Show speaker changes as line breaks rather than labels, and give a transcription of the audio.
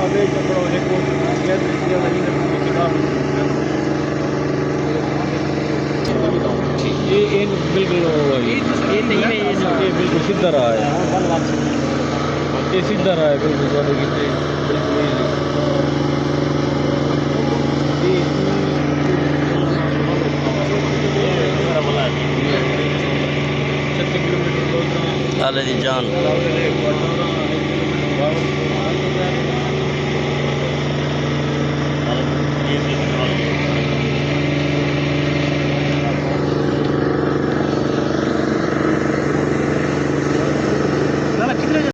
वे चपड़ो देखो ये दृश्य नहीं है किताब ये बिल्कुल ये नहीं है ये बिल्कुल सीधा रहा है ये सीधा रहा है बिल्कुल वाले की बिल्कुल
लाले दी जान